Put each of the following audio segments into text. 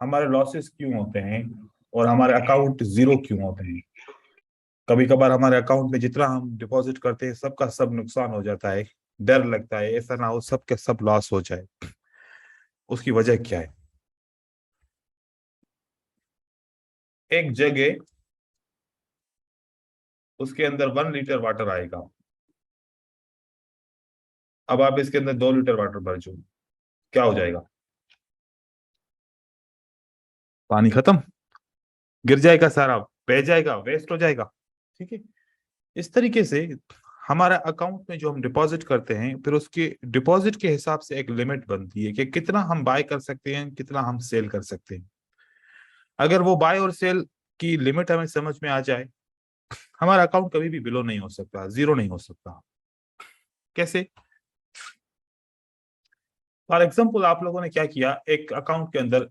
हमारे लॉसेस क्यों होते हैं और हमारे अकाउंट जीरो क्यों होते हैं? कभी कभार हमारे अकाउंट में जितना हम डिपॉजिट करते हैं सबका सब नुकसान हो जाता है। डर लगता है ऐसा ना हो सब के सब लॉस हो जाए। उसकी वजह क्या है? एक जग है, उसके अंदर 1 लीटर वाटर आएगा। अब आप इसके अंदर 2 लीटर वाटर भर दो, क्या हो जाएगा? पानी खत्म, गिर जाएगा, सारा बह जाएगा, वेस्ट हो जाएगा। ठीक है। इस तरीके से हमारा अकाउंट में जो हम डिपॉजिट करते हैं फिर उसके डिपॉजिट के हिसाब से एक लिमिट बनती है कि कितना हम बाय कर सकते हैं, कितना हम सेल कर सकते हैं। अगर वो बाय और सेल की लिमिट हमें समझ में आ जाए, हमारा अकाउंट कभी भी बिलो नहीं हो सकता, जीरो नहीं हो सकता। कैसे? फॉर एग्जाम्पल आप लोगों ने क्या किया, एक अकाउंट के अंदर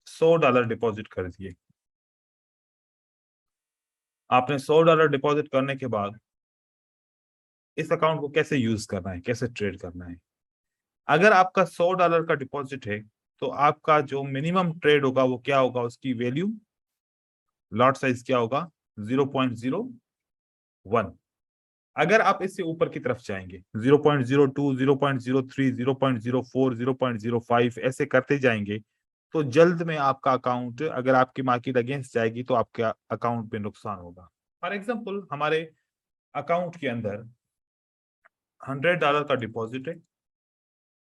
$100 डिपॉजिट कर दिए। आपने $100 डिपॉजिट करने के बाद इस अकाउंट को कैसे यूज करना है, कैसे ट्रेड करना है? अगर आपका $100 का डिपॉजिट है तो आपका जो मिनिमम ट्रेड होगा वो क्या होगा, उसकी वैल्यू, लॉट साइज क्या होगा, 0.01। अगर आप इससे ऊपर की तरफ जाएंगे 0.02, 0.03, 0.04, 0.05 ऐसे करते जाएंगे तो जल्द में आपका अकाउंट, अगर आपकी मार्केट अगेंस्ट जाएगी तो आपके अकाउंट में नुकसान होगा। फॉर एग्जाम्पल हमारे अकाउंट के अंदर $100 का डिपॉजिट है,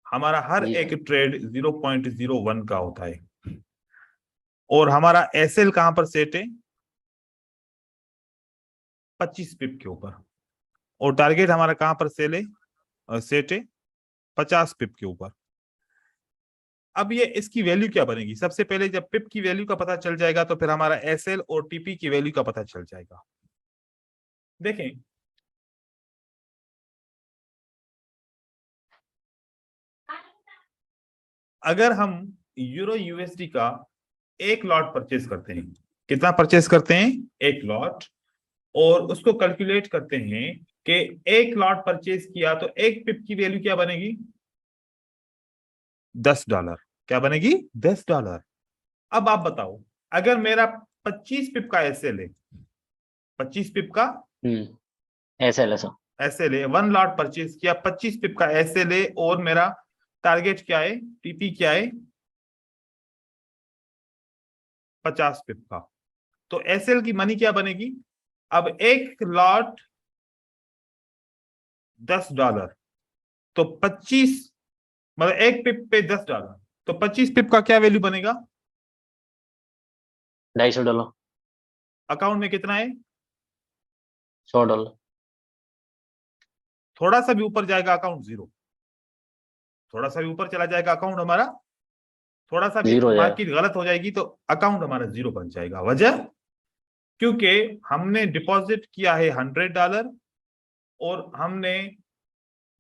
हमारा हर जी एक सर। ट्रेड 0.01 का होता है और हमारा एसएल कहां पर सेट है, 25 पिप के ऊपर, और टारगेट हमारा कहां पर सेल है, सेट है 50 पिप के ऊपर। अब ये इसकी वैल्यू क्या बनेगी? सबसे पहले जब पिप की वैल्यू का पता चल जाएगा तो फिर हमारा एसएल और टीपी की वैल्यू का पता चल जाएगा। देखें, अगर हम यूरो यूएसडी का एक लॉट परचेज करते हैं, कितना परचेज करते हैं, एक लॉट, और उसको कैलकुलेट करते हैं कि एक लॉट परचेज किया तो एक पिप की वैल्यू क्या बनेगी, $10। क्या बनेगी, $10। अब आप बताओ, अगर मेरा 25 पिप का एसएल है, 25 पिप का ऐसा है सर। एसएल है, 1 लॉट परचेज किया, 25 पिप का एसएल है, और मेरा टारगेट क्या है, टीपी क्या है, 50 पिप का। तो एसएल की मनी क्या बनेगी? अब एक लॉट $10, तो 25, मतलब एक पिप पे $10, तो 25 पिप का क्या वैल्यू बनेगा, $250। अकाउंट में कितना है, $100। थोड़ा सा भी ऊपर जाएगा अकाउंट जीरो, थोड़ा सा भी ऊपर चला जाएगा अकाउंट हमारा, थोड़ा सा भी जीरो हो जाएगा। मार्केट गलत हो जाएगी तो अकाउंट हमारा जीरो बन जाएगा। वजह, क्योंकि हमने डिपॉजिट किया है $100 और हमने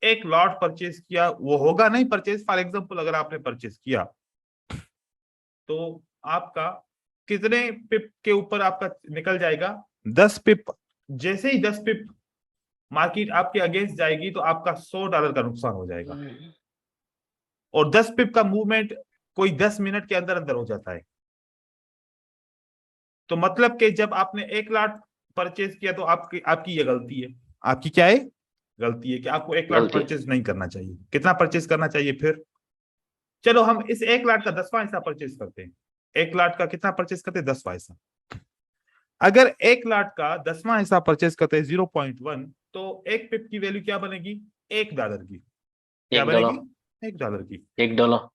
एक लॉट परचेज किया, वो होगा नहीं परचेज। फॉर एग्जांपल अगर आपने परचेज किया तो आपका कितने पिप के ऊपर आपका निकल जाएगा, 10 पिप। जैसे ही 10 पिप मार्केट आपके अगेंस्ट जाएगी तो आपका $100 का नुकसान हो जाएगा। और 10 पिप का मूवमेंट कोई 10 मिनट के अंदर अंदर हो जाता है। तो मतलब कि जब आपने एक लाख परचेज किया तो आपकी आपकी ये गलती है। आपकी क्या है, गलती है कि आपको 1 लाख गलती। परचेज नहीं करना चाहिए। कितना परचेज करना चाहिए फिर? चलो हम इस 1 लाख का 10वां हिस्सा परचेज करते हैं। 1 लाख का कितना परचेज करते हैं, 10वां हिस्सा। अगर 1 लाख का 10वां हिस्सा परचेज करते हैं 0.1, तो एक पिप की वैल्यू क्या बनेगी, $1 की। क्या बनेगी, $1। $1 की। $1।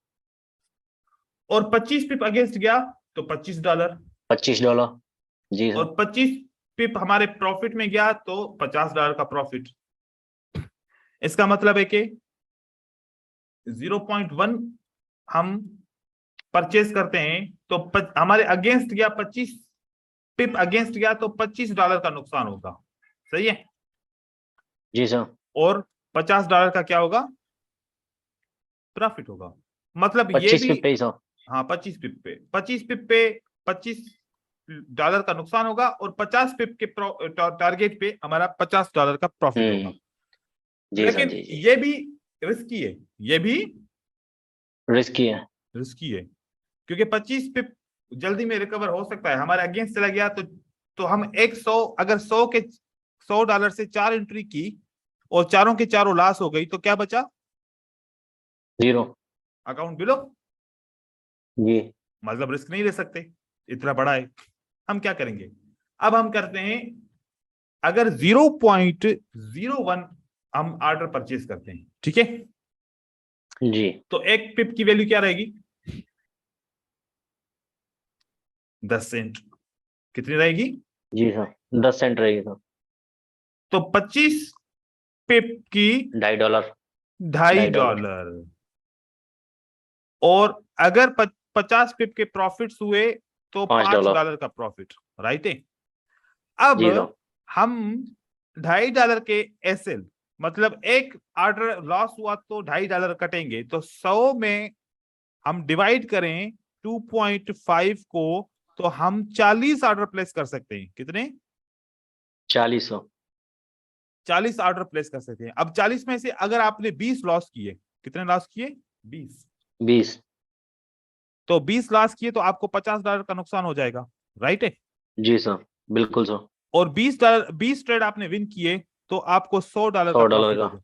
और 25 पिप अगेंस्ट गया तो $25। $25। जी सर। और 25 पिप हमारे प्रॉफिट में गया तो $50 का प्रॉफिट। इसका मतलब है कि 0.1 हम परचेज करते हैं तो हमारे अगेंस्ट गया, 25 पिप अगेंस्ट गया तो $25 का नुकसान होगा। सही है। जी सर। और $50 का क्या होगा, प्रॉफिट होगा। मतलब ये 25 भी, पे 2300। हाँ 25 पिप पे, 25 पिप पे 25 डॉलर का नुकसान होगा और 50 पिप के टारगेट पे हमारा $50 का प्रॉफिट होगा। जी सर, लेकिन जी जी, ये भी रिस्की है, ये भी रिस्की है। रिस्की है, क्योंकि 25 पिप जल्दी में रिकवर हो सकता है, हमारे अगेंस्ट चला गया तो हम 100, अगर 100 डॉलर से 4 एंट्री की और चारों के चारों लॉस हो गई तो क्या बचा? 0। Account below. जी मतलब रिस्क नहीं ले सकते, इतना बड़ा है। हम क्या करेंगे, अब हम करते हैं, अगर 0.01 हम ऑर्डर परचेज करते हैं, ठीक है, जी तो एक पिप की वैल्यू क्या रहेगी? 10 सेंट। कितनी रहेगी? जी सर, 10 सेंट रहेगी सर। तो 25 पिप की $2.5। $2.5। और अगर 50 पिप के प्रॉफिट्स हुए तो $5। $5 का प्रॉफिट, राइट है। अब जी सर, हम $2.5 के एसएल, मतलब एक ऑर्डर लॉस हुआ तो $2.5 कटेंगे, तो 100 में हम डिवाइड करें 2.5 को, तो हम 40 ऑर्डर प्लेस कर सकते हैं। कितने? 40। 40 ऑर्डर प्लेस कर सकते हैं। अब 40 में से अगर आपने 20 लॉस किए, कितने लॉस किए? 20। 20। तो 20 लॉस किए तो आपको $50 का नुकसान हो जाएगा, राइट है। जी सर, बिल्कुल सर। और $20 ट्रेड आपने विन किए तो आपको $100 का $100 प्रॉफिट का। हो गया।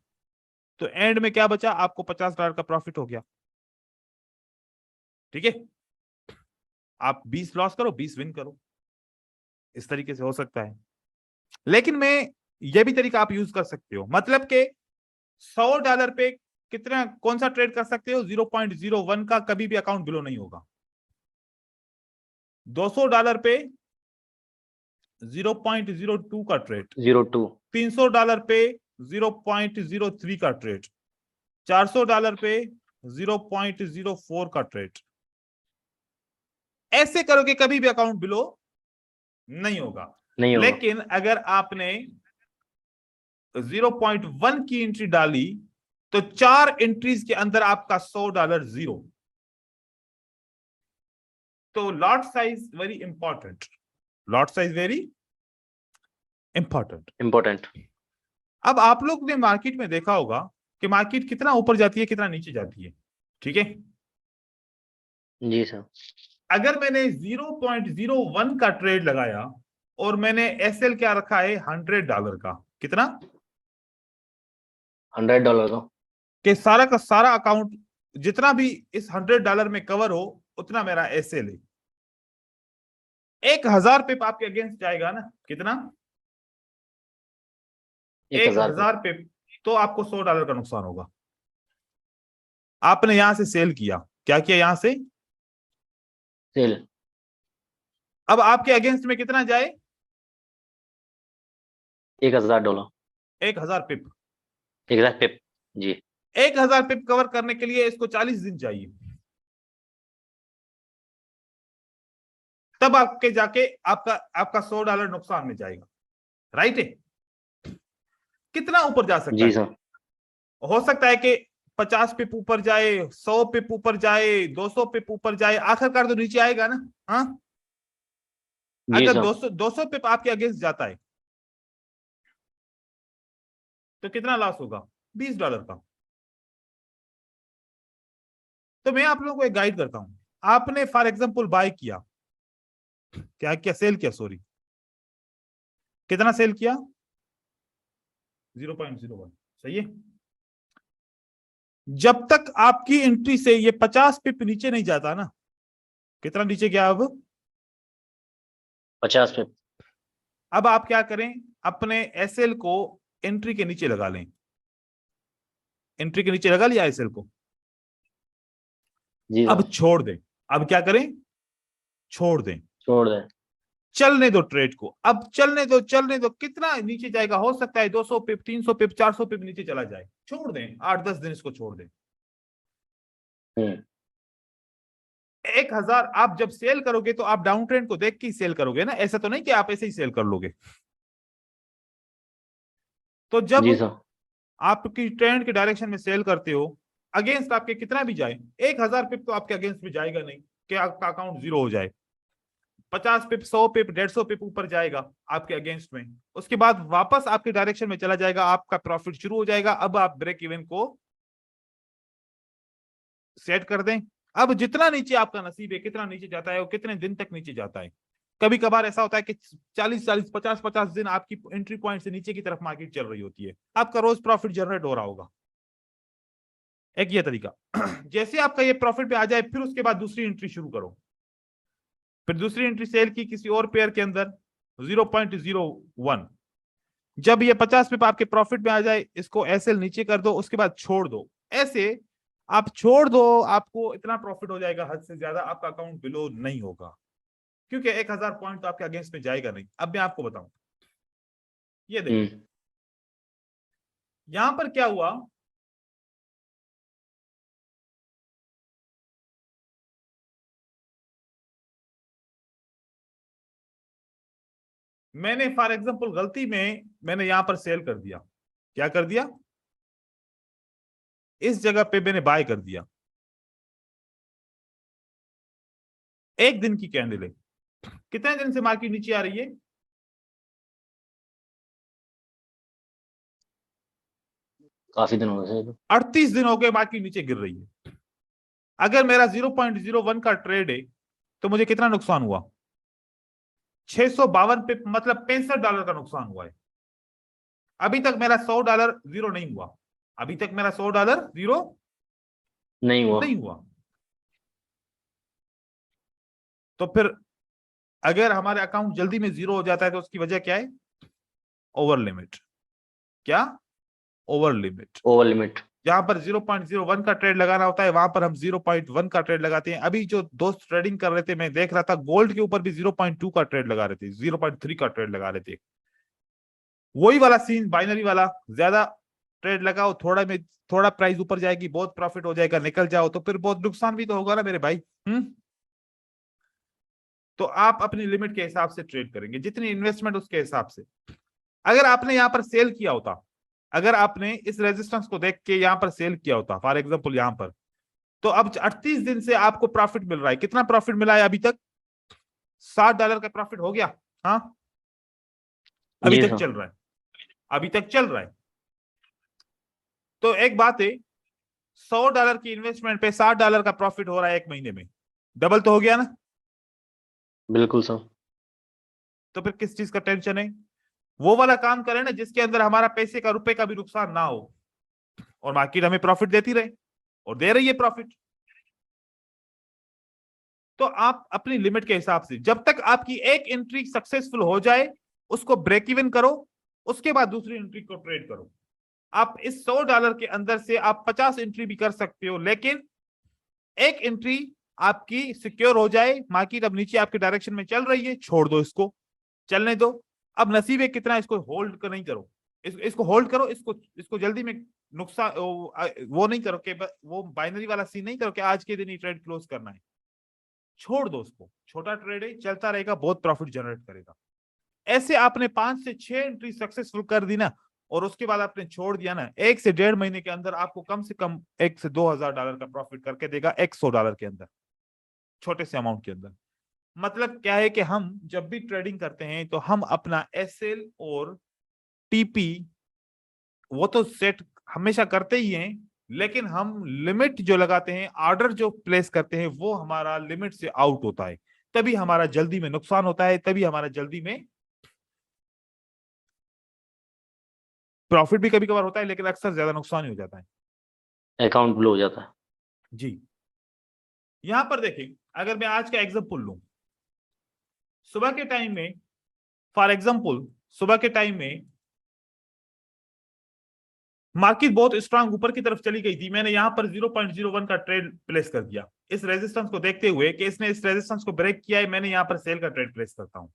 तो एंड में क्या बचा? आपको $50 का प्रॉफिट हो गया, ठीक है। आप 20 लॉस करो, 20 विन करो, इस तरीके से हो सकता है। लेकिन मैं ये भी तरीका आप यूज कर सकते हो, मतलब के $100 पे कितना, कौन सा ट्रेड कर सकते हो? 0.01 का कभी भी अकाउंट बिलो नहीं होगा। $200 पे 0.02 का ट्रेड, 02। $300 पे 0.03 का ट्रेड, $400 पे 0.04 का ट्रेड। ऐसे करोगे कभी भी अकाउंट बिलो नहीं होगा। नहीं होगा। लेकिन अगर आपने 0.1 की एंट्री डाली तो 4 एंट्रीज के अंदर आपका $100 जीरो। तो lot size very important, lot size very important. Important. अब आप लोग ने मार्केट में देखा होगा कि मार्केट कितना ऊपर जाती है, कितना नीचे जाती है, ठीक है। जी सर। अगर मैंने 0.01 का ट्रेड लगाया और मैंने एसएल क्या रखा है? $100 का। कितना? $100 का। कि सारा का सारा अकाउंट जितना भी इस $100 में कवर हो उतना मेरा एसएल है। 1000 पिप आपके अगेंस्ट जाएगा ना, कितना? 1000 पे। 1000 पिप, तो आपको $100 का नुकसान होगा। आपने यहां से सेल किया, क्या किया? यहां से सेल। अब आपके अगेंस्ट में कितना जाए? $1000। 1000 पिप। 1000 पे। जी 1000 पिप कवर करने के लिए इसको 40 दिन चाहिए, तब आपके जाके आपका आपका $100 नुकसान में जाएगा, राइट है। कितना ऊपर जा सकता जी है? सर। हो सकता है कि 50 पिप ऊपर जाए, 100 पिप ऊपर जाए, 200 पिप ऊपर जाए, आखिरकार तो नीचे आएगा ना। हाँ, जी अगर सर। 200 पिप आपके अगेंस्ट जाता है तो कितना लॉस होगा? $20 का। तो मैं आप लोगों को एक गाइड करता हूं। आपने फॉर एग्जांपल बाय किया, क्या क्या सेल किया, सॉरी, कितना सेल किया? 0.01, सही है। जब तक आपकी एंट्री से ये 50 पिप नीचे नहीं जाता ना, कितना नीचे गया अब? 50 पे। अब आप क्या करें, अपने एसएल को एंट्री के नीचे लगा लें। एंट्री के नीचे लगा लिया एसएल को, जी अब सर। छोड़ दें। अब क्या करें? छोड़ दें, छोड़ दें। चलने दो ट्रेड को। अब चलने दो, चलने दो। कितना नीचे जाएगा? हो सकता है 200 पिप, 300 पिप, 400 पिप नीचे चला जाए। छोड़ दें, 8-10 दिन इसको छोड़ दें। हम्म। 1000 आप जब सेल करोगे तो आप डाउन ट्रेंड को देख के ही सेल करोगे ना, ऐसा तो नहीं कि आप ऐसे ही सेल कर लोगे। तो जब जी सर। आपकी ट्रेंड के डायरेक्शन में सेल करते हो, अगेंस्ट आपके कितना भी जाए, 1000 पिप तो आपके अगेंस्ट में जाएगा नहीं कि आपका अकाउंट जीरो हो जाए। 50 पिप, 100 पिप, 150 पिप ऊपर जाएगा आपके अगेंस्ट में, उसके बाद वापस आपके डायरेक्शन में चला जाएगा, आपका प्रॉफिट शुरू हो जाएगा। अब आप ब्रेक इवन को सेट कर दें। अब जितना नीचे आपका नसीब है, कितना नीचे जाता है और कितने दिन तक नीचे जाता है। कभी कभार ऐसा होता है कि 40 50 दिन आपकी एंट्री पॉइंट से नीचे की तरफ मार्केट चल रही होती है, आपका रोज प्रॉफिट जनरेट हो रहा होगा। एक ये तरीका। जैसे आपका ये प्रॉफिट पे आ जाए, फिर उसके बाद दूसरी एंट्री शुरू करो। फिर दूसरी एंट्री सेल की किसी और पेयर के अंदर 0.01। जब ये 50 पिप आपके प्रॉफिट में आ जाए, इसको एसएल नीचे कर दो, उसके बाद छोड़ दो। ऐसे आप छोड़ दो, आपको इतना प्रॉफिट हो जाएगा, हद से ज्यादा आपका अकाउंट बिलो नहीं होगा, क्योंकि 1000 पॉइंट तो आपके अगेंस्ट में जाएगा नहीं। अब मैं आपको बताऊं, ये देखिए यहां पर क्या हुआ। मैंने फॉर एग्जांपल गलती में मैंने यहां पर सेल कर दिया। क्या कर दिया? इस जगह पे मैंने बाय कर दिया। एक दिन की कैंडल है, कितने दिन से मार्केट नीचे आ रही है? काफी दिन हो गए। 38 दिन हो गए मार्केट नीचे गिर रही है। अगर मेरा 0.01 का ट्रेड है तो मुझे कितना नुकसान हुआ? 652 पे, मतलब $65 का नुकसान हुआ है। अभी तक मेरा $100 जीरो नहीं हुआ। अभी तक मेरा $100 जीरो नहीं हुआ। नहीं हुआ। तो फिर अगर हमारे अकाउंट जल्दी में जीरो हो जाता है तो उसकी वजह क्या है? Over limit. क्या? Over limit. Over limit. जहां पर 0.01 का ट्रेड लगाना होता है, वहां पर हम 0.1 का ट्रेड लगाते हैं। अभी जो दोस्त ट्रेडिंग कर रहे थे, मैं देख रहा था गोल्ड के ऊपर भी 0.2 का ट्रेड लगा रहे थे, 0.3 का ट्रेड लगा रहे थे। वही वाला सीन बाइनरी वाला, ज्यादा ट्रेड लगाओ, थोड़ा प्राइस ऊपर जाएगी, बहुत प्रॉफिट हो जाएगा, निकल जाओ तो फिर बहुत नुकसान भी तो होगा ना मेरे भाई। तो आप अपनी लिमिट के हिसाब से ट्रेड करेंगे, जितनी इन्वेस्टमेंट उसके हिसाब से। अगर आपने यहां पर सेल किया होता, अगर आपने इस रेजिस्टेंस को देख के यहां पर सेल किया होता फॉर एग्जांपल यहां पर, तो अब 38 दिन से आपको प्रॉफिट मिल रहा है। कितना प्रॉफिट मिला है अभी तक? $60 का प्रॉफिट हो गया। हाँ, अभी जी तक सर। चल रहा है, अभी तक चल रहा है। तो एक बात है, $100 की इन्वेस्टमेंट पे $60 का प्रॉफिट हो रहा है एक महीने में, डबल तो हो गया ना। बिल्कुल सर। तो फिर किस चीज का टेंशन है? वो वाला काम करें ना जिसके अंदर हमारा पैसे का, रुपए का भी नुकसान ना हो, और मार्केट हमें प्रॉफिट देती रहे, और दे रही है प्रॉफिट। तो आप अपनी लिमिट के हिसाब से, जब तक आपकी एक एंट्री सक्सेसफुल हो जाए उसको ब्रेक इवन करो, उसके बाद दूसरी एंट्री को ट्रेड करो। आप इस $100 के अंदर से आप 50 एंट्री भी कर सकते हो, लेकिन एक एंट्री आपकी सिक्योर हो जाए, मार्केट अब नीचे आपके डायरेक्शन में चल रही है, छोड़ दो, इसको चलने दो। अब नसीब है कितना, इसको होल्ड कर नहीं करो, इसको होल्ड करो, इसको जल्दी में नुकसान वो नहीं करो कि वो बाइनरी वाला सीन नहीं करो कि आज के दिन ही ट्रेड क्लोज करना है। छोड़ दो उसको, छोटा ट्रेड है, चलता रहेगा, बहुत प्रॉफिट जनरेट करेगा। ऐसे आपने 5 से 6 एंट्री सक्सेसफुल कर दी ना, और उसके बाद आपने छोड़ दिया ना, 1 से 1.5 महीने के अंदर आपको कम से कम $1 से $2,000 का प्रॉफिट करके देगा, $100 के अंदर, छोटे से अमाउंट के अंदर। मतलब क्या है कि हम जब भी ट्रेडिंग करते हैं तो हम अपना एसएल और टीपी वो तो सेट हमेशा करते ही हैं, लेकिन हम लिमिट जो लगाते हैं, ऑर्डर जो प्लेस करते हैं, वो हमारा लिमिट से आउट होता है, तभी हमारा जल्दी में नुकसान होता है, तभी हमारा जल्दी में प्रॉफिट भी कभी कभार होता है, लेकिन अक्सर ज्यादा नुकसान ही हो जाता है। अकाउंट ब्लो हो जाता है। जी, यहां पर देखें, अगर मैं आज का एग्जांपल लूं, सुबह के टाइम में, फॉर एग्जांपल सुबह के टाइम में मार्केट बहुत स्ट्रांग ऊपर की तरफ चली गई थी, मैंने यहां पर 0.01 का ट्रेड प्लेस कर दिया, इस रेजिस्टेंस को देखते हुए कि इसने इस रेजिस्टेंस को ब्रेक किया है, मैंने यहां पर सेल का ट्रेड प्लेस करता हूं।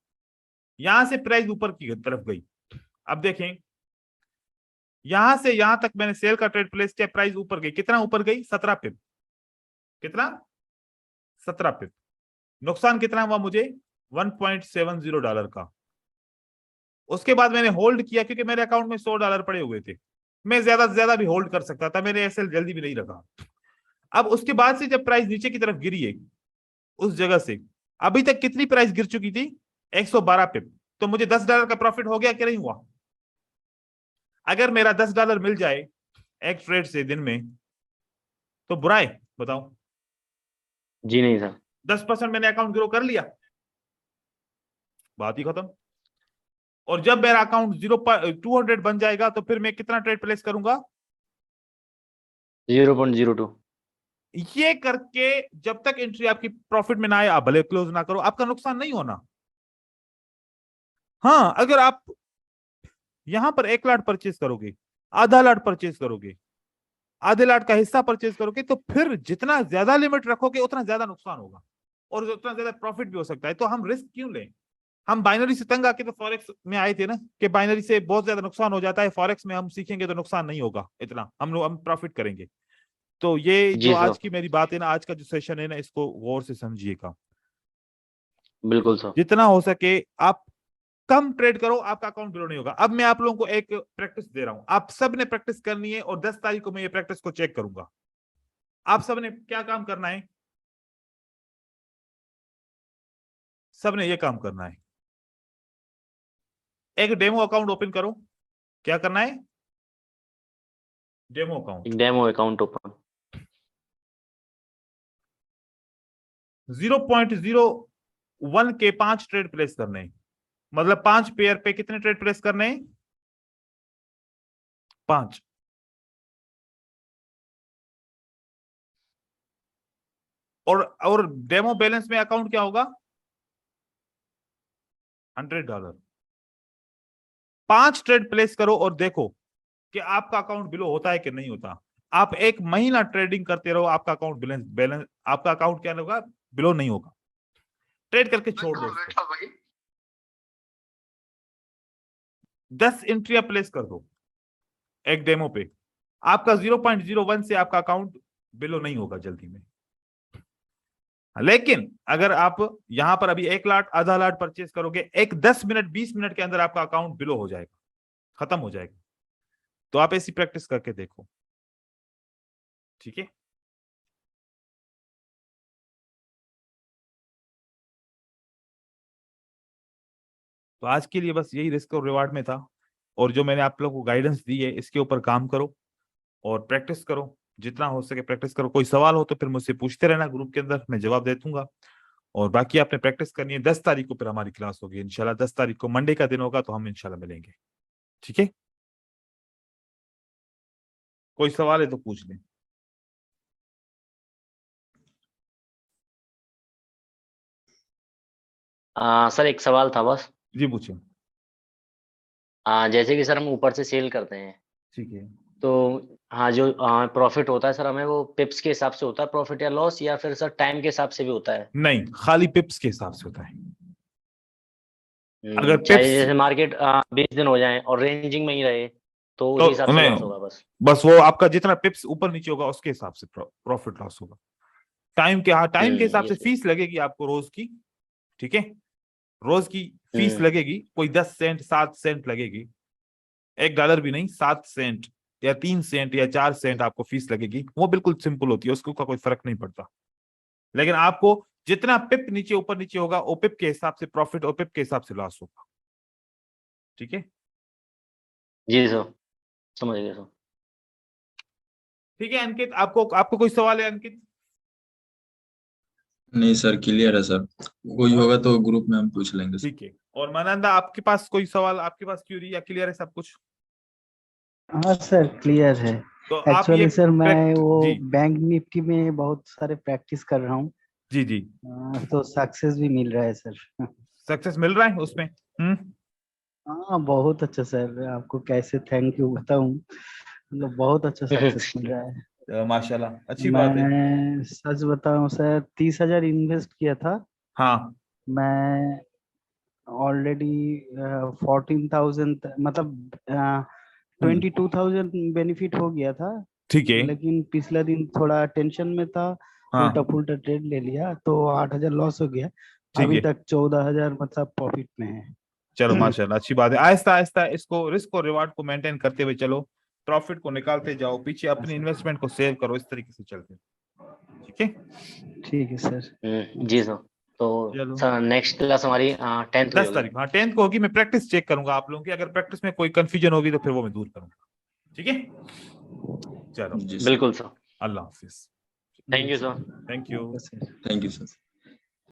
यहां से प्राइस ऊपर की तरफ गई। अब देखें, यहां से यहां तक मैंने सेल का ट्रेड प्लेस किया, प्राइस ऊपर गई, कितना ऊपर गई? 17 पिप। कितना? 17 पिप। नुकसान कितना हुआ मुझे? $1.70 का। उसके बाद मैंने होल्ड किया, क्योंकि मेरे अकाउंट में $100 पड़े हुए थे, मैं ज्यादा से ज्यादा भी होल्ड कर सकता था, मैंने एसएल जल्दी भी नहीं रखा। अब उसके बाद से जब प्राइस नीचे की तरफ गिरी है, उस जगह से अभी तक कितनी प्राइस गिर चुकी थी? 112 पिप। तो मुझे $10 का प्रॉफिट हो गया कि नहीं हुआ? अगर मेरा $10 मिल जाए एक ट्रेड से दिन में तो बुरा है? बताओ। जी नहीं सर। 10% मैंने अकाउंट ग्रो कर लिया, बात ही खत्म। और जब मेरा अकाउंट 200 बन जाएगा तो फिर मैं कितना ट्रेड प्लेस करूंगा? 0.02। ये करके जब तक एंट्री आपकी प्रॉफिट में ना आए, आप भले क्लोज ना करो, आपका नुकसान नहीं होना। हाँ, अगर आप यहां पर 1 लाख परचेज करोगे, आधा लाख परचेज करोगे, आधे लाख का हिस्सा परचेज करोगे, तो फिर जितना ज्यादा लिमिट रखोगे उतना ज्यादा नुकसान होगा और उतना ज्यादा प्रॉफिट भी हो सकता है। तो हम रिस्क क्यों लें? हम बाइनरी से तंग आके तो फॉरेक्स में आए थे ना, कि बाइनरी से बहुत ज्यादा नुकसान हो जाता है, फॉरेक्स में हम सीखेंगे तो नुकसान नहीं होगा इतना, हम प्रॉफिट करेंगे। तो ये जो जी सर। आज की मेरी बात है ना, आज का जो सेशन है ना, इसको गौर से समझिएगा। बिल्कुल सर। जितना हो सके आप कम ट्रेड करो, आपका अकाउंट ग्रो नहीं होगा। अब मैं आप लोगों को एक प्रैक्टिस दे रहा हूं, आप सब ने प्रैक्टिस करनी है और 10 तारीख को मैं ये प्रैक्टिस को चेक करूंगा। आप सब ने क्या काम करना है? सब ने ये काम करना है, एक डेमो अकाउंट ओपन करो। क्या करना है? Demo account. एक डेमो अकाउंट ओपन। 0.01 के 5 ट्रेड प्लेस करने हैं। मतलब 5 पेयर पे कितने ट्रेड प्लेस करने हैं? 5। और डेमो बैलेंस में अकाउंट क्या होगा? $100। 5 ट्रेड प्लेस करो और देखो कि आपका अकाउंट बिलो होता है कि नहीं होता। आप 1 महीना ट्रेडिंग करते रहो, आपका अकाउंट बैलेंस आपका अकाउंट क्या होगा? बिलो नहीं होगा। ट्रेड करके छोड़ दो उसको। 10 एंट्रिया प्लेस कर दो एक डेमो पे, आपका 0.01 से आपका अकाउंट बिलो नहीं होगा जल्दी में। लेकिन अगर आप यहां पर अभी 1 लाख आधा लाख परचेज करोगे, एक 10 मिनट 20 मिनट के अंदर आपका अकाउंट बिलो हो जाएगा, खत्म हो जाएगा। तो आप ऐसी प्रैक्टिस करके देखो, ठीक है? तो आज के लिए बस यही रिस्क और रिवार्ड में था, और जो मैंने आप लोगों को गाइडेंस दी है इसके ऊपर काम करो और प्रैक्टिस करो, जितना हो सके प्रैक्टिस करो। कोई सवाल हो तो फिर मुझसे पूछते रहना ग्रुप के अंदर, मैं जवाब दे दूंगा। और बाकी आपने प्रैक्टिस करनी है। 10 तारीख को फिर हमारी क्लास होगी इंशाल्लाह। 10 तारीख को मंडे का दिन होगा, तो हम इंशाल्लाह मिलेंगे, ठीक है? कोई सवाल है तो पूछ लें। सर एक सवाल था बस। जी पूछिए। जैसे कि सर हम ऊपर से सेल करते हैं, ठीक है। तो हाँ जो प्रॉफिट होता है सर, हमें वो पिप्स के हिसाब से होता है प्रॉफिट या लॉस, या फिर सर टाइम के हिसाब से भी होता है? नहीं, खाली पिप्स के हिसाब से होता है। अगर चाहिए पिप्स जैसे मार्केट 20 दिन हो जाए और रेंजिंग में ही रहे तो उसी हिसाब तो से नहीं, लॉस होगा बस? बस वो आपका जितना पिप्स ऊपर नीचे होगा उसके हिसाब से प्रॉफिट लॉस होगा। टाइम के, हाँ, टाइम के हिसाब ये से सर। फीस लगेगी आपको रोज की, ठीक है? रोज की फीस हम्म। लगेगी, कोई 10 सेंट 7 सेंट लगेगी, $1 भी नहीं, 7 सेंट या 3 सेंट या 4 सेंट आपको फीस लगेगी। वो बिल्कुल सिंपल होती है, उसको का कोई फर्क नहीं पड़ता। लेकिन आपको जितना पिप नीचे ऊपर नीचे होगा, वो पिप के हिसाब से प्रॉफिट और पिप के हिसाब से लॉस होगा, ठीक है? जी सर, समझ गया सर। ठीक है अंकित, आपको आपको कोई सवाल है अंकित? नहीं सर, क्लियर है सर। कोई और होगा तो ग्रुप में हम पूछ लेंगे सर। ठीक है। और मानंदा, आपके पास कोई सवाल, आपके पास क्यूरी या क्लियर है सब कुछ? हाँ सर, क्लियर है। तो आप ये एक्चुअली सर मैं वो जी बैंक निफ्टी में बहुत सारे प्रैक्टिस कर रहा हूँ, जी जी, तो सक्सेस भी मिल रहा है सर। सक्सेस मिल रहा है उसमें? हाँ बहुत अच्छा सर, आपको कैसे थैंक यू बताऊं, मतलब बहुत अच्छा सक्सेस मिल रहा है। माशाल्लाह, अच्छी बात है। मैं सच बताऊं सर, 30,000 इन्वेस्ट किया था। हाँ मैं ऑलरेडी 14,000 मतलब 22,000 बेनिफिट हो गया था। ठीक है। लेकिन पिछला दिन थोड़ा टेंशन में था, उल्टा हाँ पुल्टा ट्रेड ले लिया तो 8,000 लॉस हो गया। ठीक अभी है। तक 14,000 मतलब प्रॉफिट में है। चलो माशाल्लाह, अच्छी बात है। आहिस्ता आहिस्ता इसको रिस्क और रिवार्ड को मेंटेन करते हुए चलो, प्रॉफिट को निकालते जाओ, पीछे अपनी इन्वेस्टमेंट को सेव करो, इस तरीके से चलते, ठीक है? ठीक है सर। जी सर। तो चलो। सर नेक्स्ट क्लास हमारी 10th को 10 तारीख, हाँ 10 को होगी। मैं प्रैक्टिस चेक करूंगा आप लोगों की, अगर प्रैक्टिस में कोई कंफ्यूजन होगी तो फिर वो मैं दूर करूंगा, ठीक है। चलो, जी सर, बिल्कुल sir, Allah Hafiz, thank you sir. Thank you. Thank you sir.